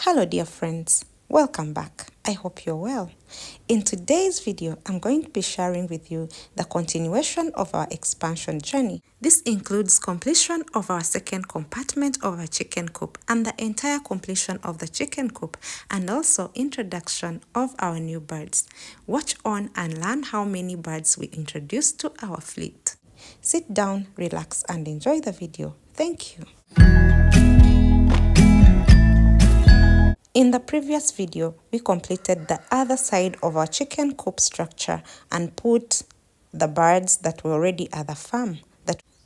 Hello dear friends, welcome back. I hope you're well. In today's video, I'm going to be sharing with you the continuation of our expansion journey. This includes completion of our second compartment of our chicken coop and the entire completion of the chicken coop, and also introduction of our new birds. Watch on and learn how many birds we introduced to our fleet. Sit down, relax and enjoy the video. Thank you. In the previous video, we completed the other side of our chicken coop structure and put the birds that were already at the farm.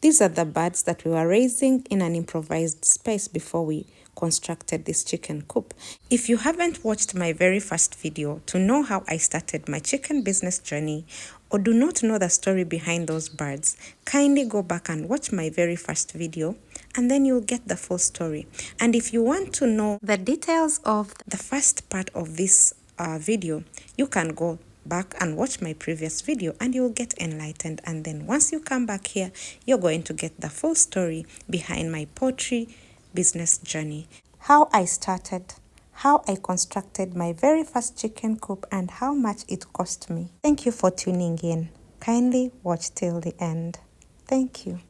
These are the birds that we were raising in an improvised space before we constructed this chicken coop. If you haven't watched my very first video to know how I started my chicken business journey, or do not know the story behind those birds, kindly go back and watch my very first video and then you'll get the full story. And if you want to know the details of the first part of this video, you can go back and watch my previous video and you'll get enlightened. And then once you come back here, you're going to get the full story behind my poultry business journey. How I started, how I constructed my very first chicken coop, and how much it cost me. Thank you for tuning in. Kindly watch till the end. Thank you.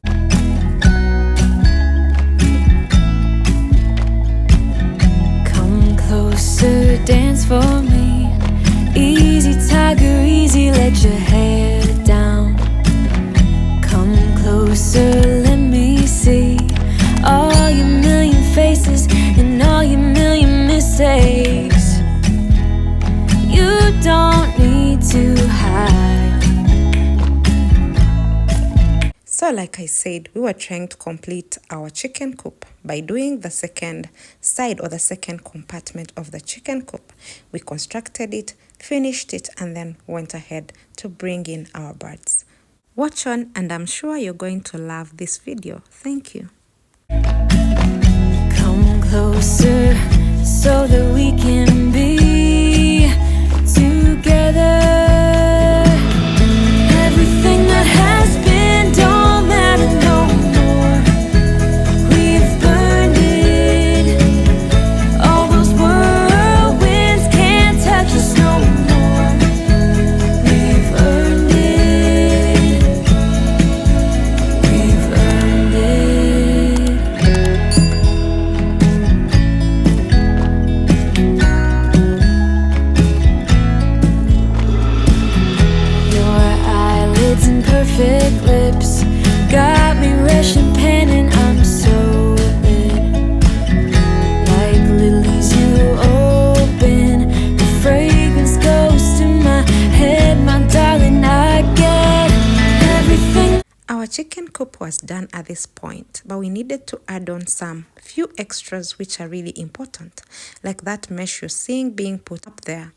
Come closer, dance for me. Easy tiger, easy, let your hair down. Come closer, let me see all your million faces and all your million mistakes. You don't need to hide. So like I said, we were trying to complete our chicken coop by doing the second side or the second compartment of the chicken coop. We constructed it, finished it, and then went ahead to bring in our birds. Watch on and I'm sure you're going to love this video. Thank you. Come closer so that we can be together. Everything that has been don't matter no more. We've burned it. All those whirlwinds can't touch us no more. We've earned it. We've earned it. Your eyelids and perfect lips got me rushing, panting. I'm so lit, like lilies you open. The fragrance goes to my head, my darling. I get everything. Our chicken coop was done at this point, but we needed to add on some few extras which are really important, like that mesh you're seeing being put up there.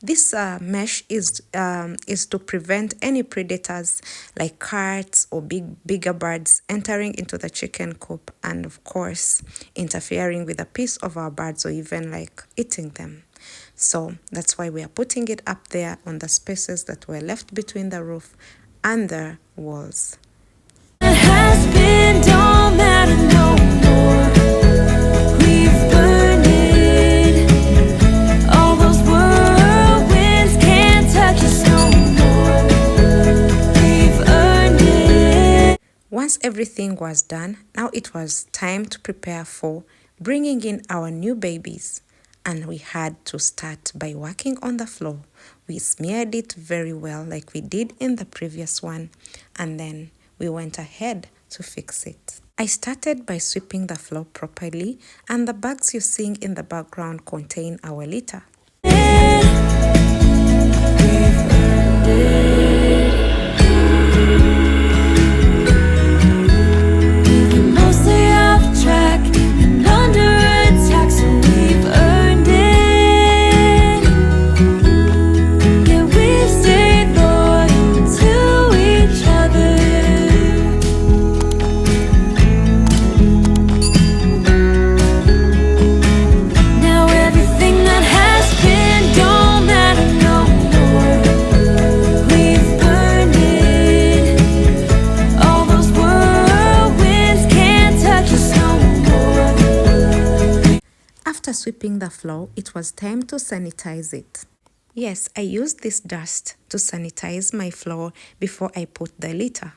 This mesh is to prevent any predators like carts or bigger birds entering into the chicken coop and of course interfering with a piece of our birds or even like eating them. So that's why we are putting it up there on the spaces that were left between the roof and the walls. That has been don't matter no more. We've burned it. All those whirlwinds can't touch us no more. We've earned it. Once everything was done, now it was time to prepare for bringing in our new babies. And we had to start by working on the floor. We smeared it very well like we did in the previous one, and then we went ahead to fix it. I started by sweeping the floor properly, and the bags you're seeing in the background contain our litter. We've earned it. We've been mostly off track and under attack, so we've earned it. Yeah, we've stayed loyal to each other. Now everything that has the floor, it was time to sanitize it. Yes, I used this dust to sanitize my floor before I put the litter.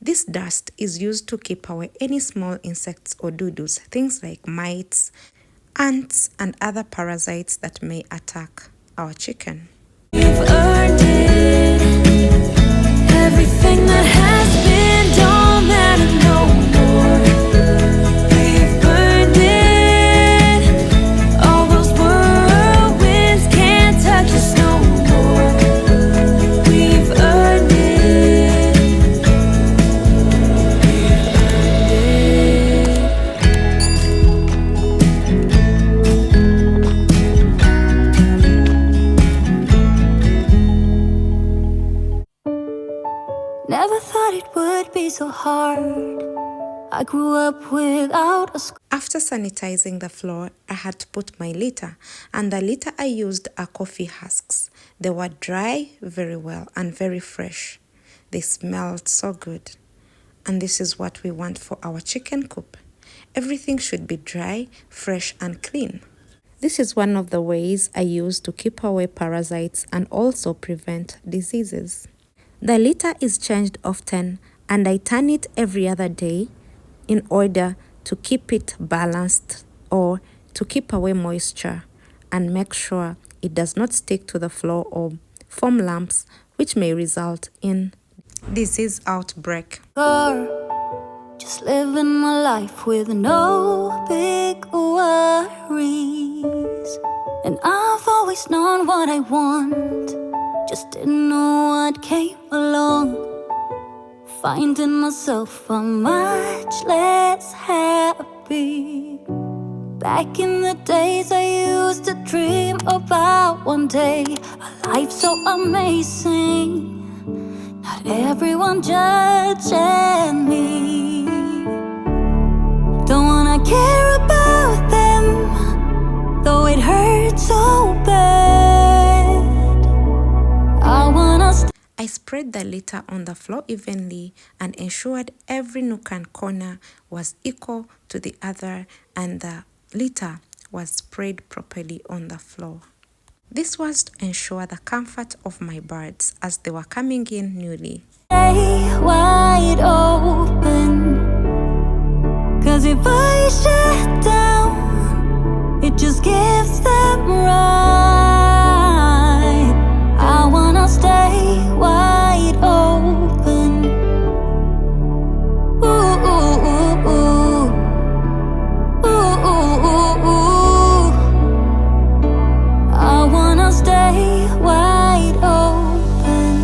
This dust is used to keep away any small insects or doodles, things like mites, ants, and other parasites that may attack our chicken. We've earned it. Everything that has been don't matter no more. We've earned it. All those whirlwinds can't touch us no more. We've earned it. Never thought it would be so hard. I grew up without a school. After sanitizing the floor, I had to put my litter, and the litter I used are coffee husks. They were dry very well and very fresh. They smelled so good. And this is what we want for our chicken coop. Everything should be dry, fresh, and clean. This is one of the ways I use to keep away parasites and also prevent diseases. The litter is changed often, and I turn it every other day in order to keep it balanced or to keep away moisture and make sure it does not stick to the floor or form lumps, which may result in disease outbreak. Just living my life with no big worries. And I've always known what I want, just didn't know what came along. Finding myself much less happy. Back in the days I used to dream about one day a life so amazing, not everyone judging me. Don't wanna care about them, though it hurts so bad. I wanna I spread the litter on the floor evenly and ensured every nook and corner was equal to the other, and the litter was spread properly on the floor. This was to ensure the comfort of my birds as they were coming in newly. stay wide open, 'cause if I shut down, it just gives them right. I wanna stay wide open. Ooh, ooh, ooh, ooh. Ooh, ooh, ooh, ooh. I wanna stay wide open.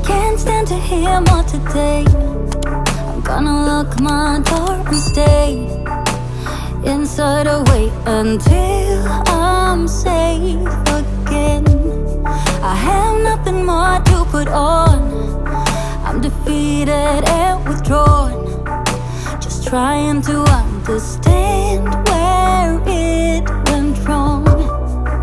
Can't stand to hear more today. I'm gonna lock my door and stay inside or wait until I'm safe again. I have nothing more to put on. I'm defeated and withdrawn, just trying to understand where it went wrong.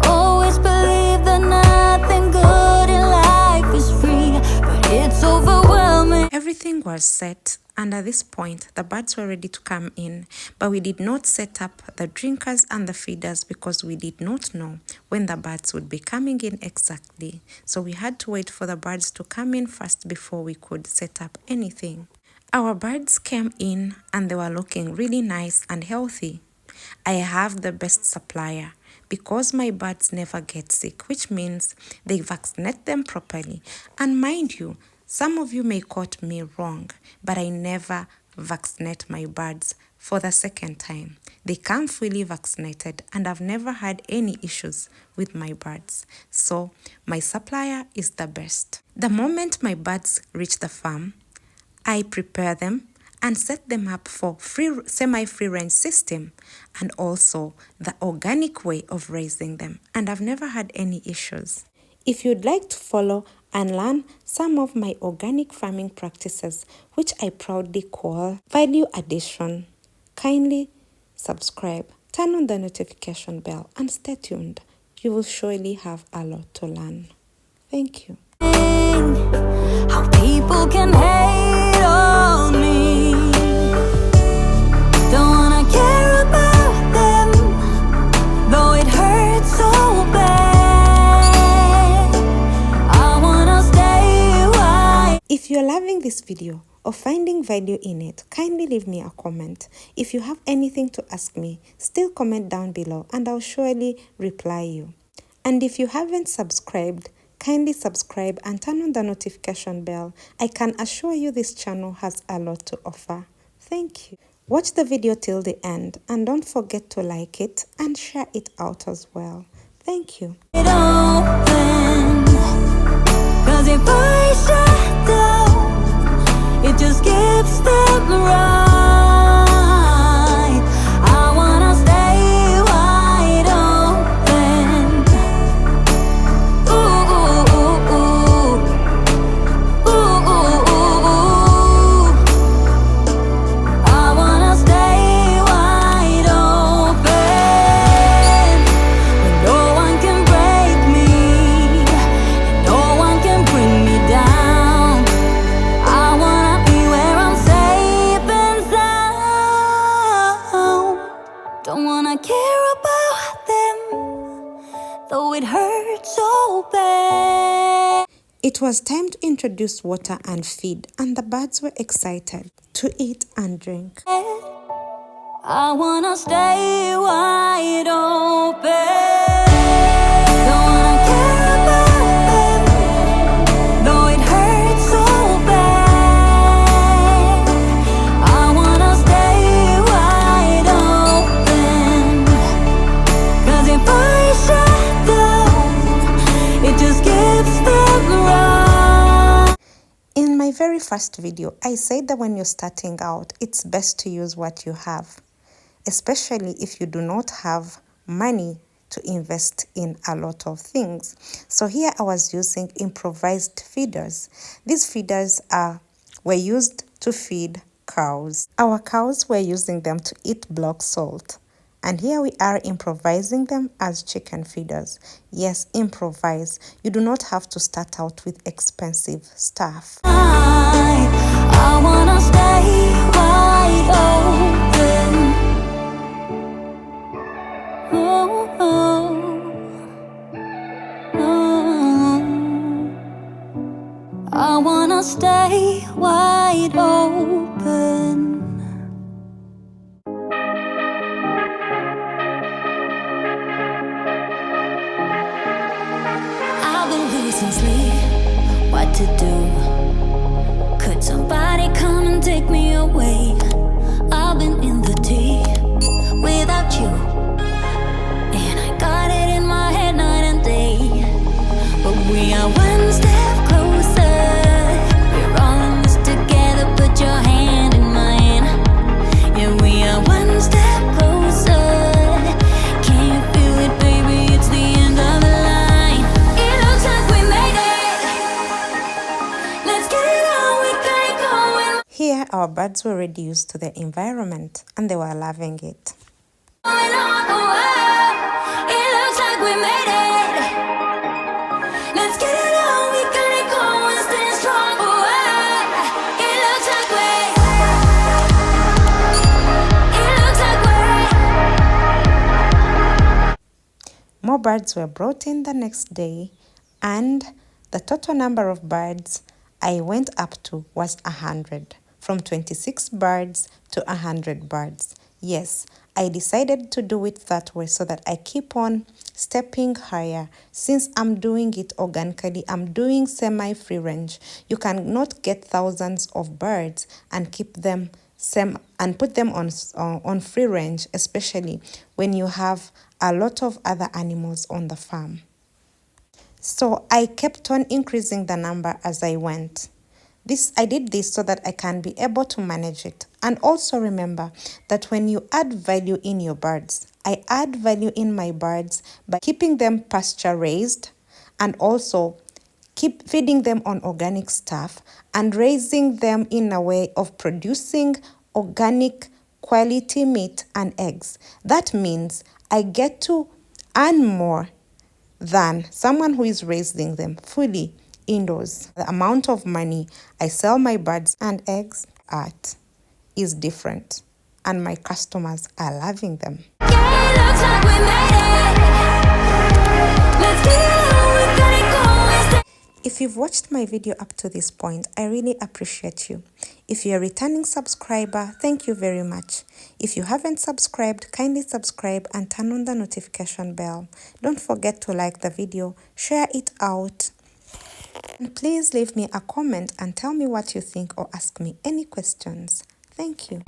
Always believe that nothing good in life is free, but it's overwhelming. Everything was set, and at this point the birds were ready to come in, but we did not set up the drinkers and the feeders because we did not know when the birds would be coming in exactly. So we had to wait for the birds to come in first before we could set up anything. Our birds came in and they were looking really nice and healthy. I have the best supplier because my birds never get sick, which means they vaccinate them properly. And mind you, some of you may quote me wrong, but I never vaccinate my birds for the second time. They come fully vaccinated and I've never had any issues with my birds. So my supplier is the best. The moment my birds reach the farm, I prepare them and set them up for semi-free range system and also the organic way of raising them. And I've never had any issues. If you'd like to follow and learn some of my organic farming practices, which I proudly call value addition, kindly subscribe, turn on the notification bell, and stay tuned. You will surely have a lot to learn. Thank you. How people can hate on me. Don't wanna care about them, this video or finding value in it, kindly leave me a comment. If you have anything to ask me, still comment down below and I'll surely reply you. And if you haven't subscribed, kindly subscribe and turn on the notification bell. I can assure you this channel has a lot to offer. Thank you. Watch the video till the end and don't forget to like it and share it out as well. Thank you. It open, 'cause if I shut down, it just gives them right. I wanna stay wide open. Ooh, ooh, ooh, ooh. Ooh, ooh, ooh, ooh. I wanna stay wide open. No one can break me, no one can bring me down. I wanna be where I'm safe and sound. Don't wanna care about them, though it hurts so bad. It was time to introduce water and feed, and the birds were excited to eat and drink. I wanna stay wide open. Don't wanna care about them, though it hurts so bad. I wanna stay wide open, 'cause if I shut down, it just gives them right. In my very first video, I said that when you're starting out, it's best to use what you have, especially if you do not have money to invest in a lot of things. So here I was using improvised feeders. These feeders were used to feed cows. Our cows were using them to eat block salt. And here we are improvising them as chicken feeders. Yes, improvise. You do not have to start out with expensive stuff. I wanna stay wide open. Oh, oh, oh. I wanna stay wide open. I've been losing sleep, what to do? Could somebody come and take me away? I've been in the deep without you, and I got it in my head night and day. But we are one step closer. We're all in this together. Put your hand in mine. Yeah, we are one step closer. Can you feel it, baby? It's the end of the line. It looks like we made it. Let's get it on. We got it going. Here, our birds were already used to the environment and they were loving it. Going on, oh, oh. It looks like we made it. Let's get it on. We got it going. Stay strong, oh, oh. It looks like we. It looks like we. More birds were brought in the next day, and the total number of birds I went up to was 100. From 26 birds to 100 birds. Yes, I decided to do it that way so that I keep on stepping higher. Since I'm doing it organically, I'm doing semi-free range. You cannot get thousands of birds and keep them and put them on free range, especially when you have a lot of other animals on the farm. So I kept on increasing the number as I went. I did this so that I can be able to manage it. And also remember that when you add value in your birds, I add value in my birds by keeping them pasture raised and also keep feeding them on organic stuff and raising them in a way of producing organic quality meat and eggs. That means I get to earn more than someone who is raising them fully indoors. The amount of money I sell my birds and eggs at is different, and my customers are loving them. Yeah, it looks like we made it. Let's get it on. We got it going. If If you've watched my video up to this point, I really appreciate you. If you're a returning subscriber, thank you very much. If you haven't subscribed, kindly subscribe and turn on the notification bell. Don't forget to like the video, share it out, and please leave me a comment and tell me what you think or ask me any questions. Thank you.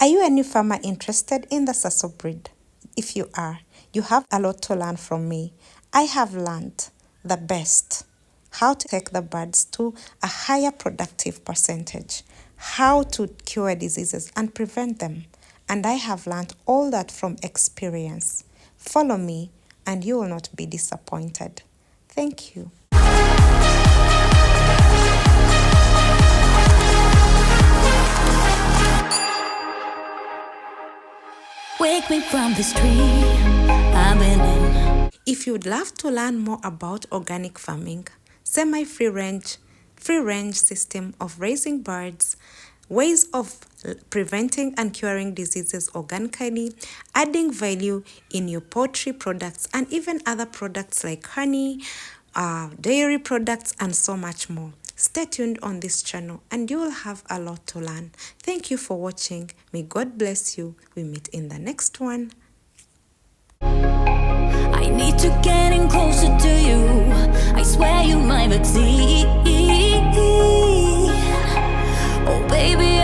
Are you a new farmer interested in the Sasso breed? If you are, you have a lot to learn from me. I have learned the best, how to take the birds to a higher productive percentage, how to cure diseases and prevent them. And I have learned all that from experience. Follow me and you will not be disappointed. Thank you. Wake me from this dream I've been in. If you'd love to learn more about organic farming, semi-free range system of raising birds, ways of preventing and curing diseases organically, adding value in your poultry products and even other products like honey, dairy products and so much more. Stay tuned on this channel and you will have a lot to learn. Thank you for watching. May God bless you. We meet in the next one. I need to get in closer to you. I swear you might exceed. Oh baby,